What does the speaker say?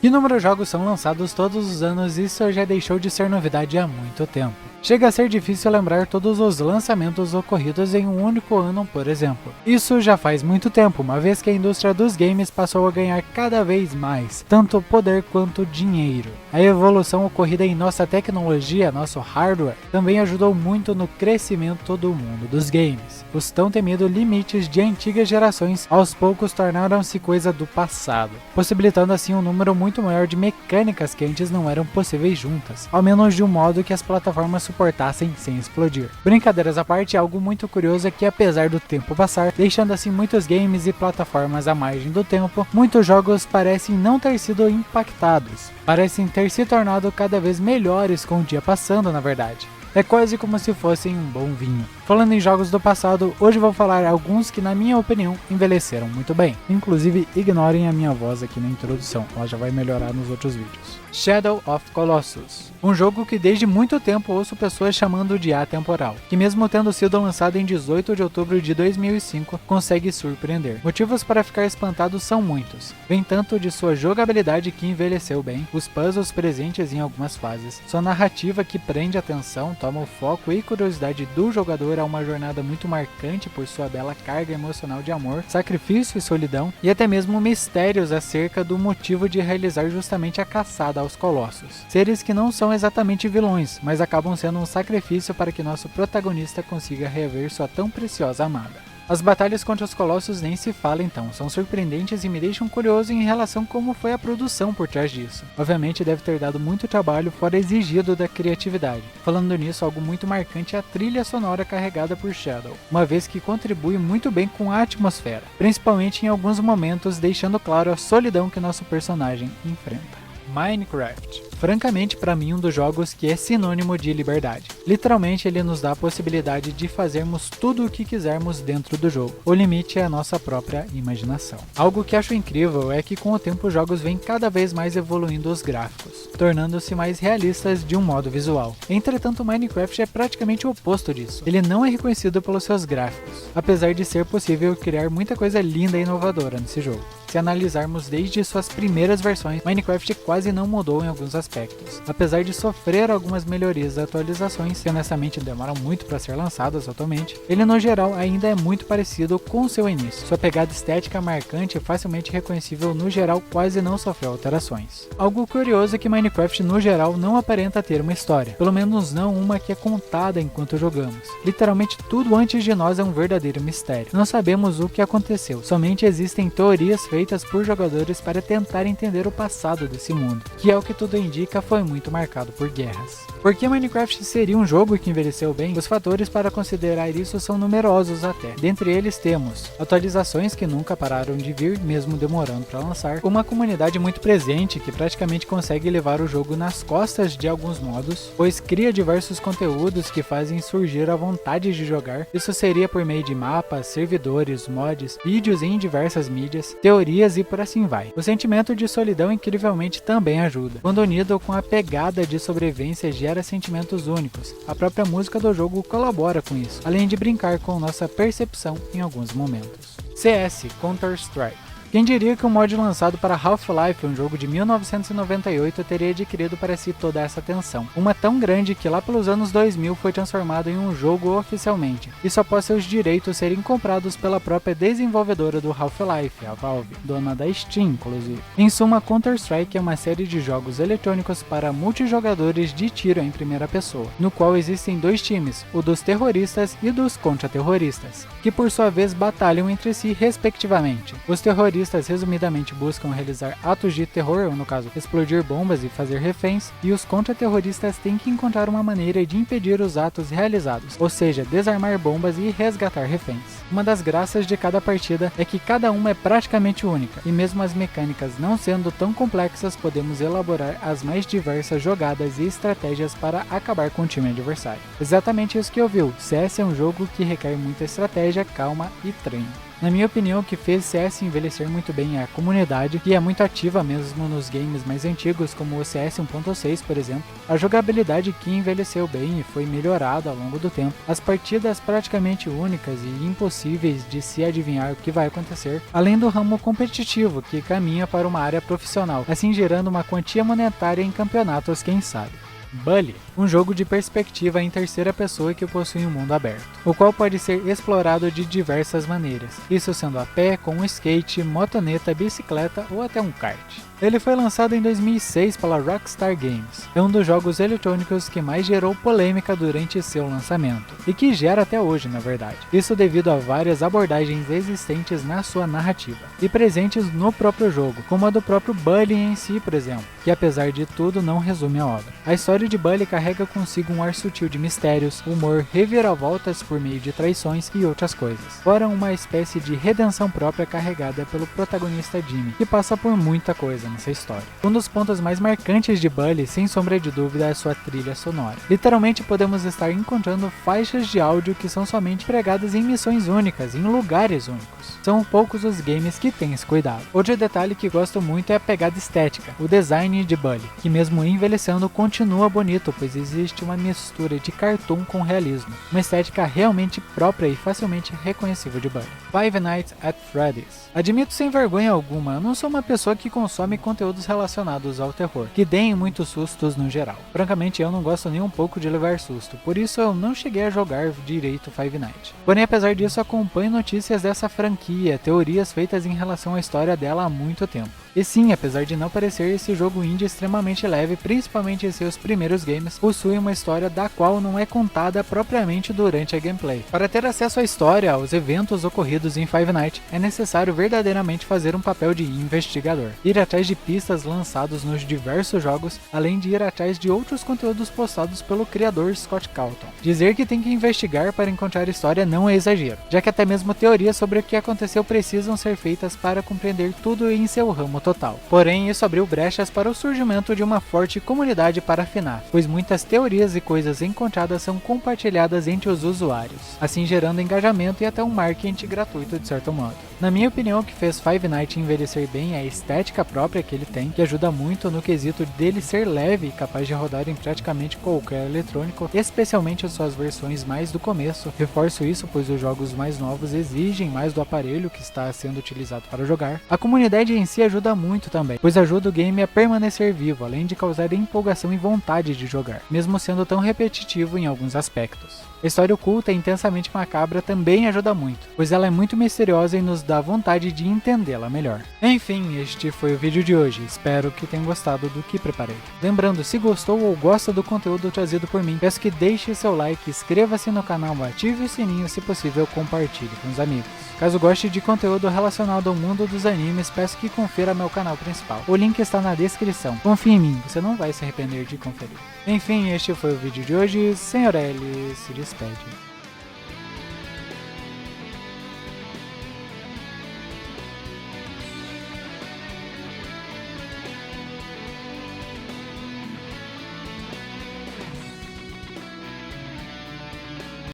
Inúmeros jogos são lançados todos os anos e isso já deixou de ser novidade há muito tempo. Chega a ser difícil lembrar todos os lançamentos ocorridos em um único ano, por exemplo. Isso já faz muito tempo, uma vez que a indústria dos games passou a ganhar cada vez mais, tanto poder quanto dinheiro. A evolução ocorrida em nossa tecnologia, nosso hardware, também ajudou muito no crescimento do mundo dos games. Os tão temidos limites de antigas gerações aos poucos tornaram-se coisa do passado, possibilitando assim um número muito maior de mecânicas que antes não eram possíveis juntas, ao menos de um modo que as plataformas suportassem sem explodir. Brincadeiras à parte, algo muito curioso é que apesar do tempo passar, deixando assim muitos games e plataformas à margem do tempo, muitos jogos parecem não ter sido impactados, parecem ter se tornado cada vez melhores com o dia passando, na verdade. É quase como se fossem um bom vinho. Falando em jogos do passado, hoje vou falar alguns que na minha opinião envelheceram muito bem. Inclusive ignorem a minha voz aqui na introdução, ela já vai melhorar nos outros vídeos. Shadow of Colossus, um jogo que desde muito tempo ouço pessoas chamando de atemporal, que mesmo tendo sido lançado em 18 de outubro de 2005, consegue surpreender. Motivos para ficar espantado são muitos, vem tanto de sua jogabilidade que envelheceu bem, os puzzles presentes em algumas fases, sua narrativa que prende a atenção, toma o foco e curiosidade do jogador a uma jornada muito marcante por sua bela carga emocional de amor, sacrifício e solidão, e até mesmo mistérios acerca do motivo de realizar justamente a caçada aos colossos. Seres que não são exatamente vilões, mas acabam sendo um sacrifício para que nosso protagonista consiga rever sua tão preciosa amada. As batalhas contra os colossos nem se fala então, são surpreendentes e me deixam curioso em relação a como foi a produção por trás disso. Obviamente deve ter dado muito trabalho fora exigido da criatividade. Falando nisso, algo muito marcante é a trilha sonora carregada por Shadow, uma vez que contribui muito bem com a atmosfera, principalmente em alguns momentos deixando claro a solidão que nosso personagem enfrenta. Minecraft. Francamente, para mim, um dos jogos que é sinônimo de liberdade. Literalmente, ele nos dá a possibilidade de fazermos tudo o que quisermos dentro do jogo. O limite é a nossa própria imaginação. Algo que acho incrível é que com o tempo os jogos vêm cada vez mais evoluindo os gráficos, tornando-se mais realistas de um modo visual. Entretanto, Minecraft é praticamente o oposto disso. Ele não é reconhecido pelos seus gráficos, apesar de ser possível criar muita coisa linda e inovadora nesse jogo. Se analisarmos desde suas primeiras versões, Minecraft quase não mudou em alguns aspectos. Apesar de sofrer algumas melhorias e atualizações, que honestamente demoram muito para ser lançadas atualmente, ele no geral ainda é muito parecido com seu início. Sua pegada estética marcante e facilmente reconhecível no geral quase não sofreu alterações. Algo curioso é que Minecraft no geral não aparenta ter uma história, pelo menos não uma que é contada enquanto jogamos. Literalmente tudo antes de nós é um verdadeiro mistério. Não sabemos o que aconteceu, somente existem teorias feitas por jogadores para tentar entender o passado desse mundo, que é o que tudo indica foi muito marcado por guerras. Por que Minecraft seria um jogo que envelheceu bem? Os fatores para considerar isso são numerosos até. Dentre eles temos atualizações que nunca pararam de vir, mesmo demorando para lançar, uma comunidade muito presente que praticamente consegue levar o jogo nas costas de alguns modos, pois cria diversos conteúdos que fazem surgir a vontade de jogar. Isso seria por meio de mapas, servidores, mods, vídeos em diversas mídias, teorias e por assim vai. O sentimento de solidão incrivelmente também ajuda. Quando unido com a pegada de sobrevivência gera sentimentos únicos. A própria música do jogo colabora com isso, além de brincar com nossa percepção em alguns momentos. CS Counter-Strike. Quem diria que um mod lançado para Half-Life, um jogo de 1998, teria adquirido para si toda essa atenção. Uma tão grande que lá pelos anos 2000 foi transformado em um jogo oficialmente, isso após seus direitos serem comprados pela própria desenvolvedora do Half-Life, a Valve, dona da Steam inclusive. Em suma, Counter-Strike é uma série de jogos eletrônicos para multijogadores de tiro em primeira pessoa, no qual existem dois times, o dos terroristas e dos contra-terroristas, que por sua vez batalham entre si respectivamente. Os terroristas resumidamente buscam realizar atos de terror, ou no caso, explodir bombas e fazer reféns, e os contra-terroristas têm que encontrar uma maneira de impedir os atos realizados, ou seja, desarmar bombas e resgatar reféns. Uma das graças de cada partida é que cada uma é praticamente única, e mesmo as mecânicas não sendo tão complexas, podemos elaborar as mais diversas jogadas e estratégias para acabar com o time adversário. Exatamente isso que ouviu, CS é um jogo que requer muita estratégia, calma e treino. Na minha opinião, o que fez CS envelhecer muito bem é a comunidade, que é muito ativa mesmo nos games mais antigos, como o CS 1.6, por exemplo, a jogabilidade que envelheceu bem e foi melhorada ao longo do tempo, as partidas praticamente únicas e impossíveis de se adivinhar o que vai acontecer, além do ramo competitivo, que caminha para uma área profissional, assim gerando uma quantia monetária em campeonatos, quem sabe. Bully, um jogo de perspectiva em terceira pessoa que possui um mundo aberto, o qual pode ser explorado de diversas maneiras, isso sendo a pé, com um skate, motoneta, bicicleta ou até um kart. Ele foi lançado em 2006 pela Rockstar Games. É um dos jogos eletrônicos que mais gerou polêmica durante seu lançamento, e que gera até hoje, na verdade. Isso devido a várias abordagens existentes na sua narrativa, e presentes no próprio jogo, como a do próprio Bully em si, por exemplo, que apesar de tudo não resume a obra. A história de Bully carrega consigo um ar sutil de mistérios, humor, reviravoltas por meio de traições e outras coisas, fora uma espécie de redenção própria carregada pelo protagonista Jimmy, que passa por muita coisa nessa história. Um dos pontos mais marcantes de Bully, sem sombra de dúvida, é sua trilha sonora. Literalmente podemos estar encontrando faixas de áudio que são somente pregadas em missões únicas, em lugares únicos. São poucos os games que têm esse cuidado. Outro detalhe que gosto muito é a pegada estética, o design de Bully, que mesmo envelhecendo continua bonito, pois existe uma mistura de cartoon com realismo, uma estética realmente própria e facilmente reconhecível de Bully. Five Nights at Freddy's. Admito sem vergonha alguma, eu não sou uma pessoa que consome conteúdos relacionados ao terror, que deem muitos sustos no geral. Francamente, eu não gosto nem um pouco de levar susto, por isso eu não cheguei a jogar direito Five Nights. Porém, apesar disso, acompanho notícias dessa franquia, teorias feitas em relação à história dela há muito tempo. E sim, apesar de não parecer, esse jogo indie extremamente leve, principalmente em seus primeiros games, possui uma história da qual não é contada propriamente durante a gameplay. Para ter acesso à história, aos eventos ocorridos em Five Nights, é necessário verdadeiramente fazer um papel de investigador, ir atrás de pistas lançados nos diversos jogos, além de ir atrás de outros conteúdos postados pelo criador Scott Cawthon. Dizer que tem que investigar para encontrar história não é exagero, já que até mesmo teorias sobre o que aconteceu precisam ser feitas para compreender tudo em seu ramo total. Porém, isso abriu brechas para o surgimento de uma forte comunidade para FNAF, pois muitas teorias e coisas encontradas são compartilhadas entre os usuários, assim gerando engajamento e até um marketing gratuito de certo modo. Na minha opinião, o que fez Five Nights envelhecer bem é a estética própria que ele tem, que ajuda muito no quesito dele ser leve e capaz de rodar em praticamente qualquer eletrônico, especialmente as suas versões mais do começo. Reforço isso pois os jogos mais novos exigem mais do aparelho que está sendo utilizado para jogar. A comunidade em si ajuda muito também, pois ajuda o game a permanecer vivo, além de causar empolgação e vontade de jogar, mesmo sendo tão repetitivo em alguns aspectos. A história oculta e intensamente macabra também ajuda muito, pois ela é muito misteriosa e nos dá vontade de entendê-la melhor. Enfim, este foi o vídeo de hoje, espero que tenham gostado do que preparei. Lembrando, se gostou ou gosta do conteúdo trazido por mim, peço que deixe seu like, inscreva-se no canal, ative o sininho e se possível compartilhe com os amigos. Caso goste de conteúdo relacionado ao mundo dos animes, peço que confira meu canal principal. O link está na descrição. Confie em mim, você não vai se arrepender de conferir. Enfim, este foi o vídeo de hoje. Senhor L se despede.